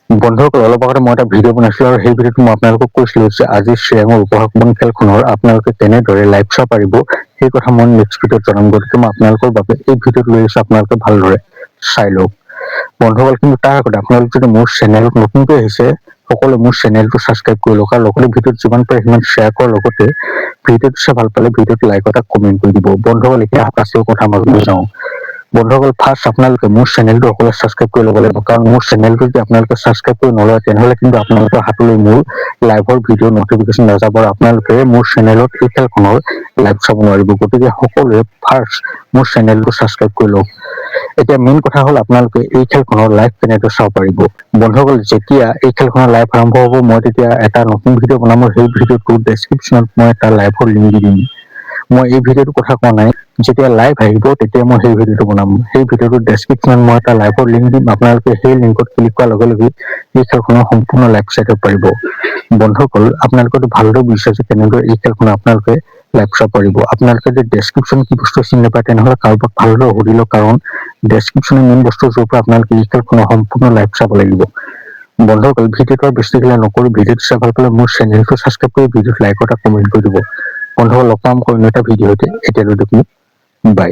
বন্ধুসকল, অলপ আগতে মই এটা ভিডিঅ' বনাইছিলোঁ আৰু সেই ভিডিঅ'টো মই আপোনালোকক কৈছিলোঁ যে আজি শ্ৰীৰামৰ উপহাৰমন খেলখনৰ আপোনালোকে কেনেদৰে লাইভ চাব পাৰিব সেই কথা মই নেক্সট ভিডিঅ'ত জনাম। গতিকে মই আপোনালোকৰ বাবে এই ভিডিঅ'টো লৈ আহিছোঁ, আপোনালোকে ভালদৰে চাই লওক। বন্ধুসকল, কিন্তু তাৰ আগতে আপোনালোক যদি মোৰ চেনেলত নতুনকৈ আহিছে সকলোৱে মোৰ চেনেলটো ছাবস্ক্ৰাইব কৰি লওক আৰু লগতে ভিডিঅ'ত যিমান পাৰে সিমান শ্বেয়াৰ কৰাৰ লগতে ভিডিঅ'টো চাই ভাল পালে ভিডিঅ'টো লাইক এটা কমেণ্ট কৰি দিব। বন্ধুসকল, এতিয়া আকাশৰ কথা মাজলৈ যাওঁ। বন্ধুসকল, ফাৰ্ষ্ট আপোনালোকে মোৰ চেনেলটো সকলোৱে ছাবস্ক্ৰাইব কৰি ল'ব লাগিব, কাৰণ মোৰ চেনেলটো যদি আপোনালোকে ছাবস্ক্ৰাইব কৰি নলয় তেনেহ'লে কিন্তু আপোনালোকৰ হাতলৈ মোৰ লাইভৰ ভিডিঅ' নটিফিকেশ্যন নাযাব আৰু আপোনালোকে মোৰ চেনেলত এই খেলখনৰ লাইভ চাব নোৱাৰিব। গতিকে সকলোৱে ফাৰ্ষ্ট মোৰ চেনেলটো ছাবস্ক্ৰাইব কৰি লওক। এতিয়া মেইন কথা হ'ল আপোনালোকে এই খেলখনৰ লাইভ কেনেদৰে চাব পাৰিব। বন্ধুসকল, যেতিয়া এই খেলখনৰ লাইভ আৰম্ভ হ'ব মই তেতিয়া এটা নতুন ভিডিঅ' বনাম আৰু সেই ভিডিঅ'টোৰ ডেছক্ৰিপশ্যনত মই এটা লাইভৰ লিংক দি দিম। মই এই ভিডিঅ'টোৰ কথা কোৱা নাই, যেতিয়া লাইভ আহিব তেতিয়া মই সেই ভিডিঅ'টো বনাম। সেই ভিডিঅ'টোৰ ডেছক্ৰিপশ্যনত মই এটা লাইভৰ লিংক দিম, আপোনালোকে সেই লিংকত ক্লিক কৰাৰ লগে লগে এই খেলখনৰ সম্পূৰ্ণ লাইভ চাই দিব পাৰিব। বন্ধুসকল, আপোনালোকেতো ভালদৰে বুজিছে যে কেনেদৰে এই খেলখন আপোনালোকে লাইভ চাব পাৰিব। আপোনালোকে যদি ডেছক্ৰিপশ্যন কি বস্তু চিনি নাপায় তেনেহ'লে কাৰোবাক ভালদৰে সুধি লওক, কাৰণ ডেছক্ৰিপশ্যনৰ মেইন বস্তু য'ৰ পৰা আপোনালোকে এই খেলখনৰ সম্পূৰ্ণ লাইভ চাব লাগিব। বন্ধুসকল, ভিডিঅ'টো আৰু বেছি দেৰি নকৰি ভিডিঅ'টো চাই ভাল পালে মোৰ চেনেলটো ছাবস্ক্ৰাইব কৰি ভিডিঅ'ত লাইক এটা কমেণ্ট কৰি দিব। বন্ধুসকল, লগ পাম অন্য এটা ভিডিঅ'তে। এতিয়ালৈ বাই।